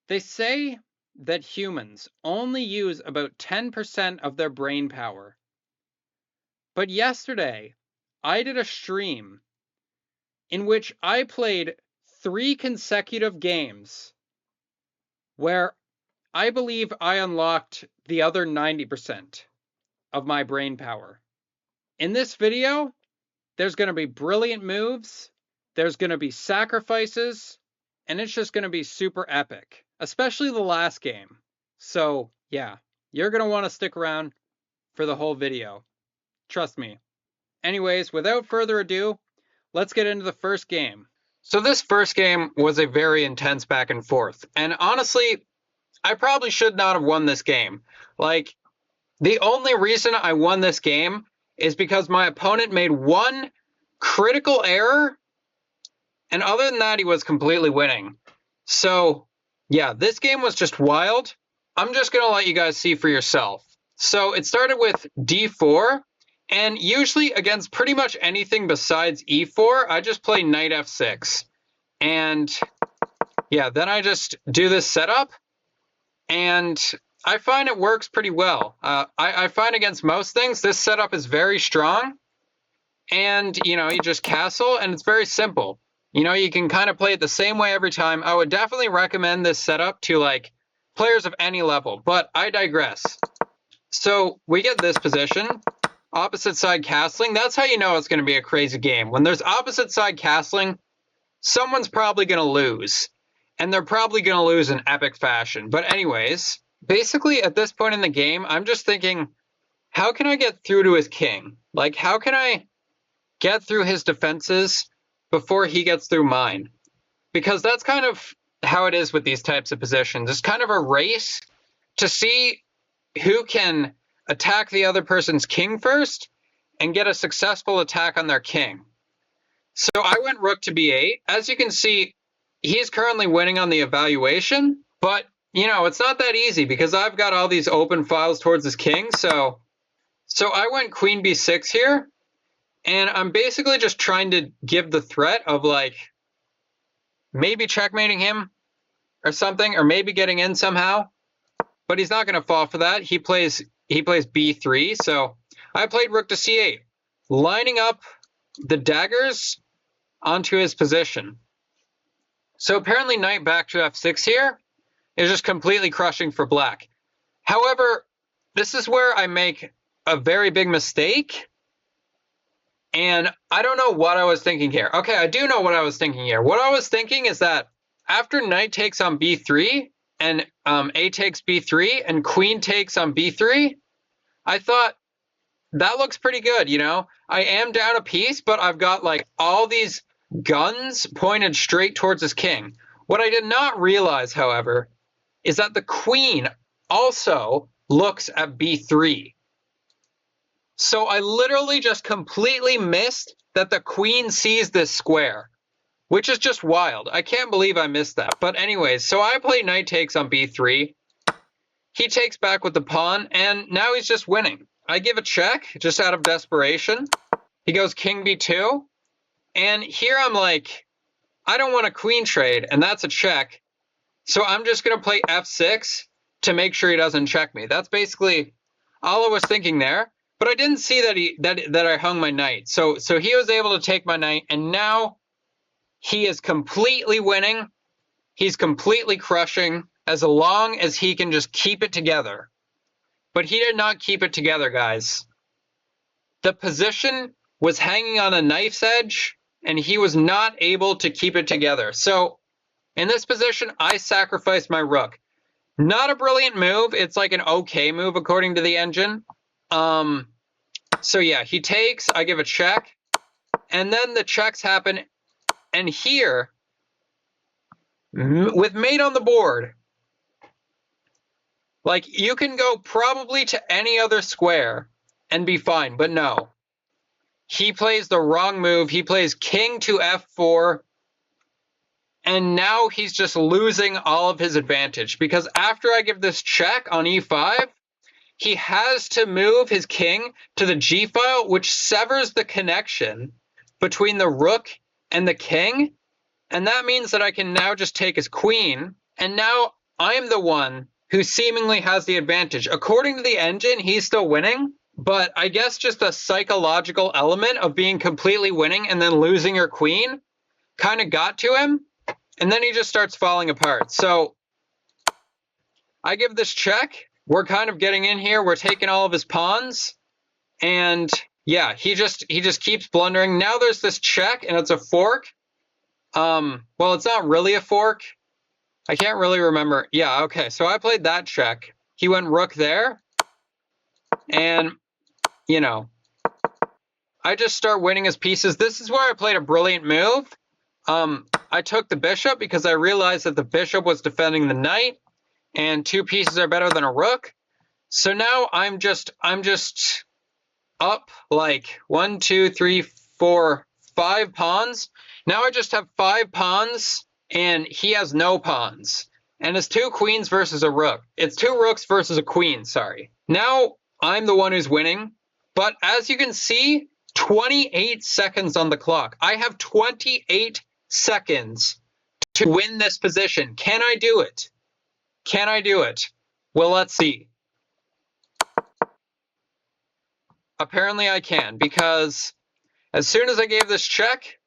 They say that humans only use about 10% of their brain power. But yesterday, I did a stream in which I played 3 consecutive games where I believe I unlocked the other 90% of my brain power. In this video, there's going to be brilliant moves, there's going to be sacrifices, and it's just going to be super epic, especially the last game. So, yeah, you're going to want to stick around for the whole video. Trust me. Anyways, without further ado, let's get into the first game. So this first game was a very intense back and forth. And honestly, I probably should not have won this game. Like, the only reason I won this game is because my opponent made one critical error, and other than that, he was completely winning. So, yeah, this game was just wild. I'm just going to let you guys see for yourself. So it started with d4, and usually against pretty much anything besides e4, I just play knight f6. And yeah, then I just do this setup, and I find it works pretty well. I find against most things, this setup is very strong. And, you know, you just castle, and it's very simple. You know, you can kind of play it the same way every time. I would definitely recommend this setup to, like, players of any level, but I digress. So we get this position, opposite side castling. That's how you know it's going to be a crazy game. When there's opposite side castling, someone's probably going to lose, and they're probably going to lose in epic fashion. But anyways, basically at this point in the game, I'm just thinking, how can I get through to his king? Like, how can I get through his defenses before he gets through mine? Because that's kind of how it is with these types of positions. It's kind of a race to see who can attack the other person's king first and get a successful attack on their king. So I went rook to b8. As you can see, he's currently winning on the evaluation, but you know, it's not that easy because I've got all these open files towards his king. So I went queen b6 here, and I'm basically just trying to give the threat of, like, maybe checkmating him or something, or maybe getting in somehow. But he's not going to fall for that. He plays b3, so I played rook to c8, lining up the daggers onto his position. So apparently knight back to f6 here is just completely crushing for black. However, this is where I make a very big mistake, and I don't know what I was thinking here. Okay, I do know what I was thinking here. What I was thinking is that after knight takes on b3, and a takes b3, and queen takes on b3, I thought, that looks pretty good, you know? I am down a piece, but I've got, like, all these guns pointed straight towards his king. What I did not realize, however, is that the queen also looks at b3. So I literally just completely missed that the queen sees this square, which is just wild. I can't believe I missed that. But anyways, so I play knight takes on b3. He takes back with the pawn, and now he's just winning. I give a check just out of desperation. He goes king b2. And here I'm like, I don't want a queen trade, and that's a check. So I'm just going to play f6 to make sure he doesn't check me. That's basically all I was thinking there. But I didn't see that I hung my knight. So he was able to take my knight, and now he is completely winning. He's completely crushing as long as he can just keep it together. But he did not keep it together, guys. The position was hanging on a knife's edge, and he was not able to keep it together. So in this position, I sacrificed my rook. Not a brilliant move. It's like an okay move according to the engine. So yeah, he takes, I give a check, and then the checks happen. And here, with mate on the board, like, you can go probably to any other square and be fine, but no. He plays the wrong move. He plays king to f4, and now he's just losing all of his advantage, because after I give this check on e5, he has to move his king to the g file, which severs the connection between the rook and the king, and that means that I can now just take his queen, and now I'm the one who seemingly has the advantage. According to the engine, he's still winning, but I guess just a psychological element of being completely winning and then losing your queen kind of got to him, and then he just starts falling apart. So I give this check. We're kind of getting in here. We're taking all of his pawns, and yeah, he just keeps blundering. Now there's this check, and it's a fork. Well, it's not really a fork. I can't really remember. Yeah, okay. So I played that check. He went rook there, and you know, I just start winning his pieces. This is where I played a brilliant move. I took the bishop because I realized that the bishop was defending the knight, and 2 pieces are better than a rook. So now I'm just up like 1, 2, 3, 4, 5 pawns. Now I just have 5 pawns, and he has no pawns. And it's 2 queens versus a rook. It's 2 rooks versus a queen, sorry. Now I'm the one who's winning, but as you can see, 28 seconds on the clock. I have 28 seconds to win this position. Can I do it? Can I do it? Well, let's see. Apparently I can, because as soon as I gave this check,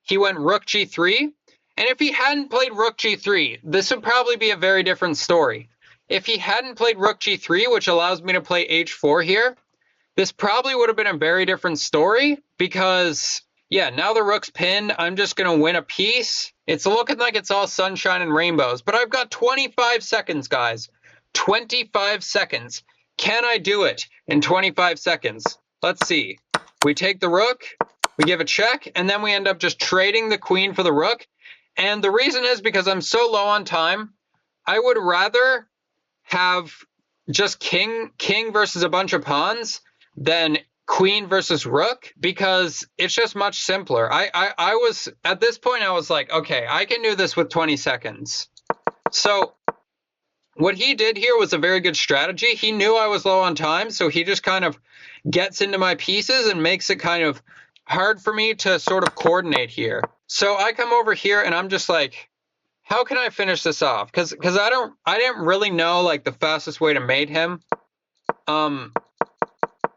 he went rook g3. And if he hadn't played rook g3, this would probably be a very different story. If he hadn't played rook g3, which allows me to play h4 here, this probably would have been a very different story, because, yeah, now the rook's pinned. I'm just going to win a piece. It's looking like it's all sunshine and rainbows, but I've got 25 seconds, guys. 25 seconds. Can I do it in 25 seconds? Let's see. We take the rook, we give a check, and then we end up just trading the queen for the rook. And the reason is because I'm so low on time. I would rather have just king versus a bunch of pawns than queen versus rook, because it's just much simpler. I was, at this point, I was like, okay, I can do this with 20 seconds. So what he did here was a very good strategy. He knew I was low on time, so he just kind of gets into my pieces and makes it kind of hard for me to sort of coordinate here. So I come over here and I'm just like, how can I finish this off? Because I didn't really know like the fastest way to mate him.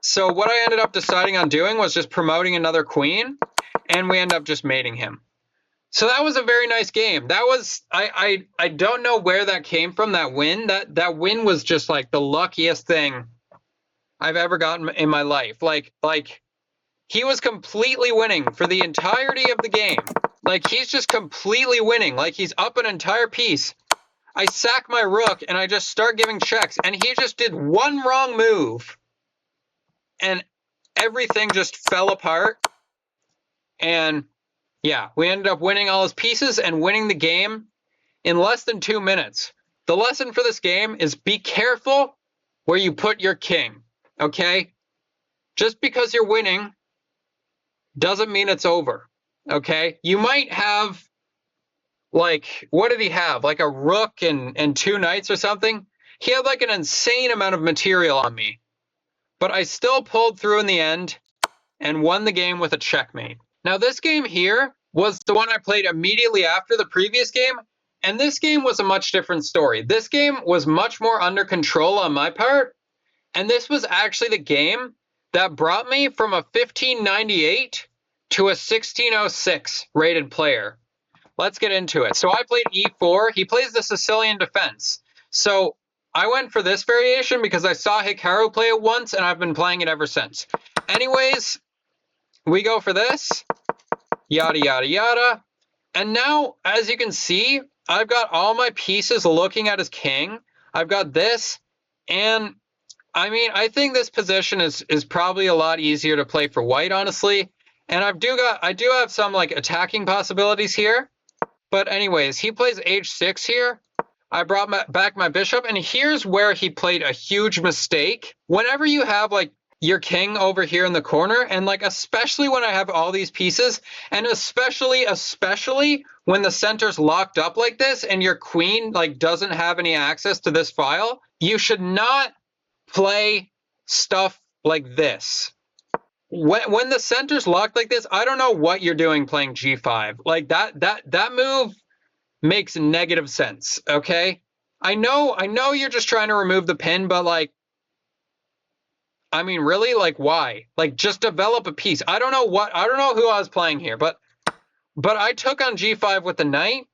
So what I ended up deciding on doing was just promoting another queen, and we end up just mating him. So that was a very nice game. That was, I don't know where that came from, that win. That win was just like the luckiest thing I've ever gotten in my life. Like he was completely winning for the entirety of the game. Like he's just completely winning. Like he's up an entire piece. I sack my rook and I just start giving checks, and he just did one wrong move and everything just fell apart. And yeah, we ended up winning all his pieces and winning the game in less than 2 minutes. The lesson for this game is be careful where you put your king, okay? Just because you're winning doesn't mean it's over, okay? You might have, like, what did he have? Like a rook and 2 knights or something? He had like an insane amount of material on me. But I still pulled through in the end and won the game with a checkmate. Now this game here was the one I played immediately after the previous game, and this game was a much different story. This game was much more under control on my part, and this was actually the game that brought me from a 1598 to a 1606 rated player. Let's get into it. So I played e4. He plays the Sicilian defense. So I went for this variation because I saw Hikaru play it once, and I've been playing it ever since. Anyways, we go for this, yada, yada, yada. And now, as you can see, I've got all my pieces looking at his king. I've got this, and I mean, I think this position is probably a lot easier to play for white, honestly. And I do have some like attacking possibilities here. But anyways, he plays h6 here. I brought back my bishop, and here's where he played a huge mistake. Whenever you have like your king over here in the corner, and like especially when I have all these pieces, and especially when the center's locked up like this and your queen like doesn't have any access to this file, you should not play stuff like this. When the center's locked like this, I don't know what you're doing playing g5. Like that move makes negative sense, okay? I know you're just trying to remove the pin, but like, I mean, really? Like, why? Like, just develop a piece. I don't know who I was playing here, but I took on g5 with the knight,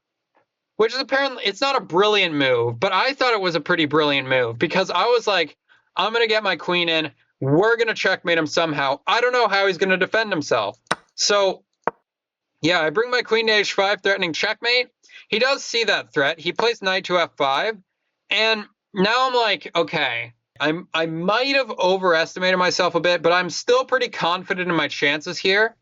which is apparently, it's not a brilliant move, but I thought it was a pretty brilliant move because I was like, I'm going to get my queen in. We're going to checkmate him somehow. I don't know how he's going to defend himself. So, yeah, I bring my queen to h5, threatening checkmate. He does see that threat. He plays knight to f5. And now I'm like, okay, I might have overestimated myself a bit, but I'm still pretty confident in my chances here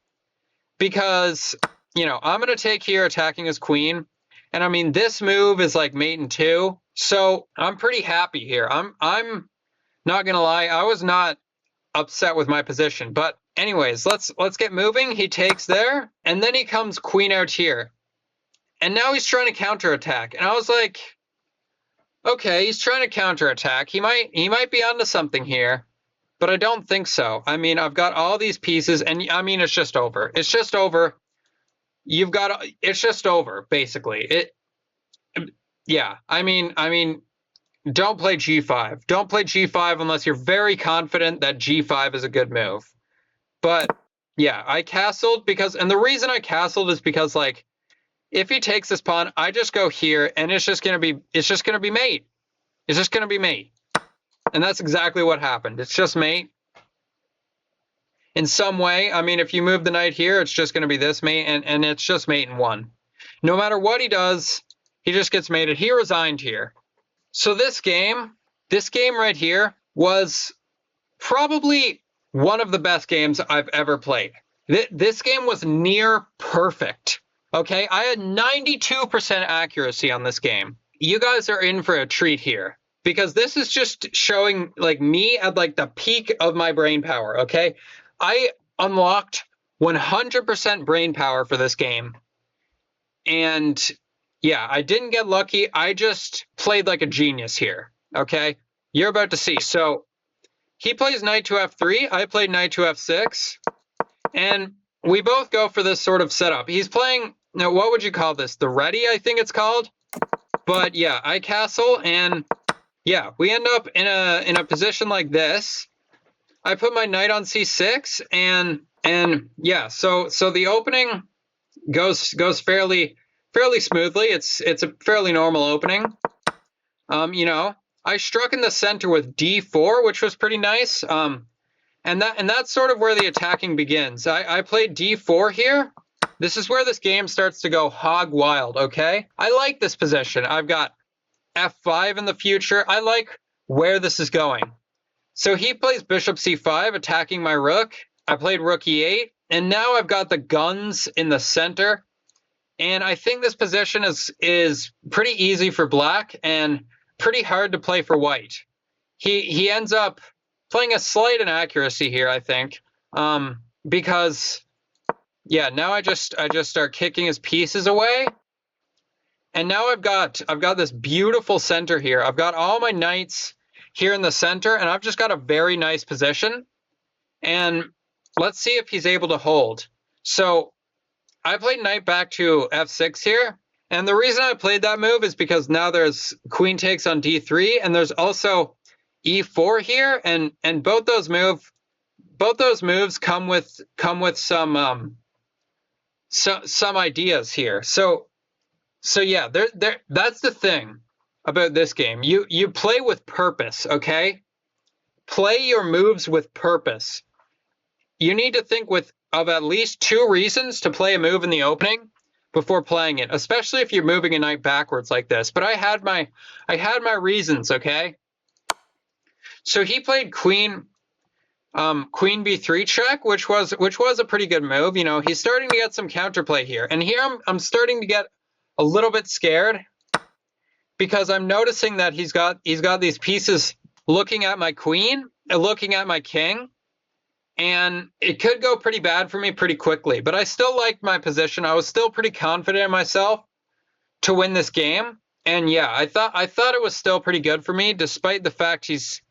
because, you know, I'm going to take here attacking his queen. And I mean, this move is like mate in 2. So I'm pretty happy here. I'm not going to lie. I was not upset with my position. But anyways, let's get moving. He takes there. And then he comes queen out here. And now he's trying to counterattack. And I was like, okay, he's trying to counterattack. He might be onto something here. But I don't think so. I mean, I've got all these pieces. And I mean, it's just over. It's just over. It's just over, basically. Yeah, I mean, don't play g5. Don't play g5 unless you're very confident that g5 is a good move. But yeah, I castled and the reason I castled is because, like, if he takes this pawn, I just go here and it's just gonna be mate. It's just gonna be mate. And that's exactly what happened. It's just mate. In some way, I mean, if you move the knight here, it's just going to be this mate, and it's just mate in 1. No matter what he does, he just gets mated. He resigned here. So this game right here was probably one of the best games I've ever played. This game was near perfect. Okay, I had 92% accuracy on this game. You guys are in for a treat here because this is just showing like me at like the peak of my brain power. Okay. I unlocked 100% brain power for this game. And yeah, I didn't get lucky. I just played like a genius here. Okay. You're about to see. So he plays knight to f3. I played knight to f6. And we both go for this sort of setup. He's playing, now what would you call this? The ready, I think it's called. But yeah, I castle and yeah, we end up in a position like this. I put my knight on c6 and yeah, so the opening goes fairly smoothly. It's a fairly normal opening. You know, I struck in the center with d4, which was pretty nice. And that's sort of where the attacking begins. I played d4 here. This is where this game starts to go hog wild, okay? I like this position. I've got f5 in the future. I like where this is going. So he plays bishop c5, attacking my rook. I played rook e8, and now I've got the guns in the center. And I think this position is pretty easy for black and pretty hard to play for white. He ends up playing a slight inaccuracy here, I think, because yeah, now I just start kicking his pieces away. And now I've got this beautiful center here. I've got all my knights here in the center, and I've just got a very nice position. And let's see if he's able to hold. So I played knight back to f6 here. And the reason I played that move is because now there's queen takes on d3, and there's also e4 here, and both those moves come with some ideas here. So yeah, that's the thing about this game. You play with purpose, okay? Play your moves with purpose. You need to think of at least 2 reasons to play a move in the opening before playing it, especially if you're moving a knight backwards like this. But I had my reasons, okay? So he played queen b3 check, which was a pretty good move. You know, he's starting to get some counterplay here, and here I'm starting to get a little bit scared because I'm noticing that he's got these pieces looking at my queen, looking at my king, and it could go pretty bad for me pretty quickly. But I still liked my position. I was still pretty confident in myself to win this game, and yeah, I thought it was still pretty good for me, despite the fact he's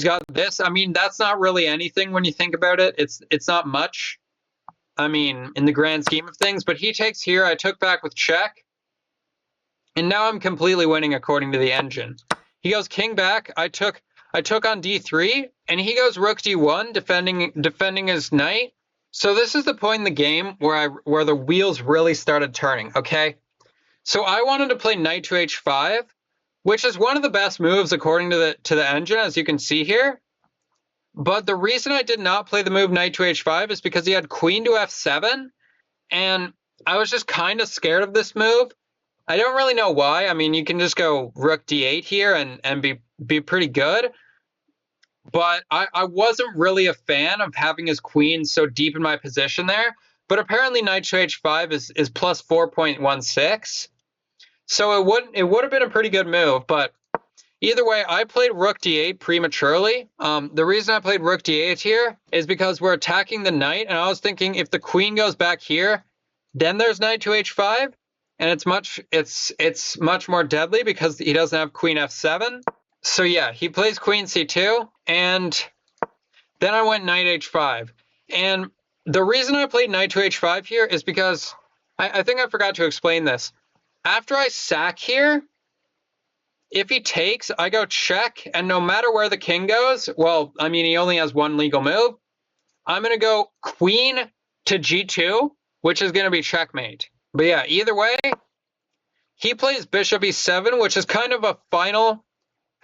got this. I mean, that's not really anything when you think about it. It's not much, I mean, in the grand scheme of things. But he takes here. I took back with check. And now I'm completely winning according to the engine. He goes king back. I took on d3, and he goes rook d1, defending his knight. So this is the point in the game where the wheels really started turning. Okay, so I wanted to play knight to h5, which is one of the best moves according to the engine, as you can see here. But the reason I did not play the move knight to h5 is because he had queen to f7, and I was just kind of scared of this move. I don't really know why. I mean, you can just go rook d8 here and be pretty good. But I wasn't really a fan of having his queen so deep in my position there. But apparently knight to h5 is plus 4.16. So it would have been a pretty good move. But either way, I played rook d8 prematurely. The reason I played rook d8 here is because we're attacking the knight. And I was thinking if the queen goes back here, then there's knight to h5. And it's much more deadly because he doesn't have queen f7. So yeah, he plays queen c2, and then I went knight h5. And the reason I played knight to h5 here is because I think I forgot to explain this. After I sack here, if he takes, I go check, and no matter where the king goes, well, I mean, he only has one legal move. I'm going to go queen to g2, which is going to be checkmate. But yeah, either way, he plays bishop e7, which is kind of a final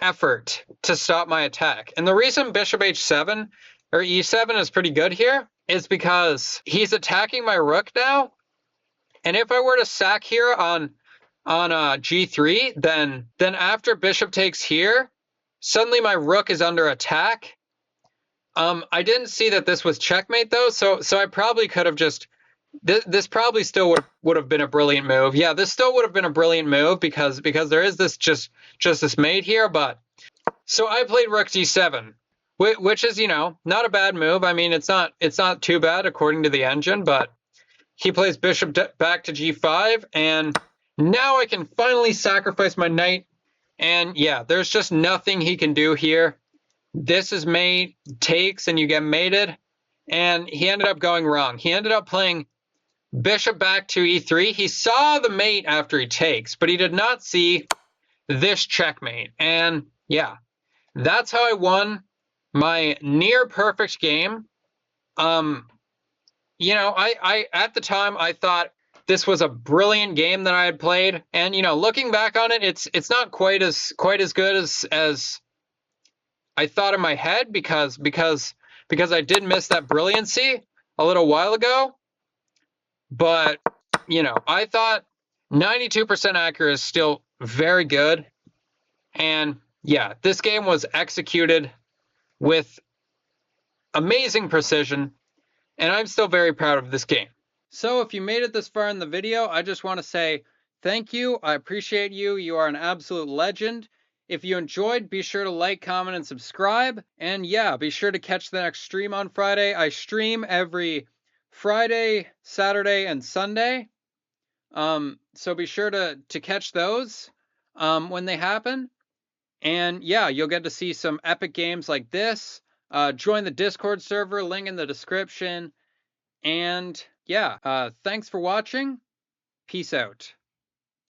effort to stop my attack. And the reason bishop h7 or e7 is pretty good here is because he's attacking my rook now. And if I were to sack here on g3, then after bishop takes here, suddenly my rook is under attack. I didn't see that this was checkmate though, so I probably could have just this probably still would have been a brilliant move. Yeah, this still would have been a brilliant move because there is this just this mate here. But so I played rook d7, which is, you know, not a bad move. I mean, it's not too bad according to the engine. But he plays bishop back to g5, and now I can finally sacrifice my knight. And yeah, there's just nothing he can do here. This is mate, takes, and you get mated. And he ended up going wrong. He ended up playing bishop back to e3. He saw the mate after he takes, but he did not see this checkmate. And yeah, that's how I won my near perfect game. You know, I at the time I thought this was a brilliant game that I had played, and you know, looking back on it, it's not quite as good as I thought in my head because I did miss that brilliancy a little while ago. But, you know, I thought 92% accurate is still very good. And yeah, this game was executed with amazing precision, and I'm still very proud of this game. So if you made it this far in the video, I just want to say thank you. I appreciate you. You are an absolute legend. If you enjoyed, be sure to like, comment, and subscribe. And yeah, be sure to catch the next stream on Friday. I stream every Friday, Saturday, and Sunday. So be sure to catch those when they happen. And yeah, you'll get to see some epic games like this. Join the Discord server, link in the description. And yeah, thanks for watching. Peace out.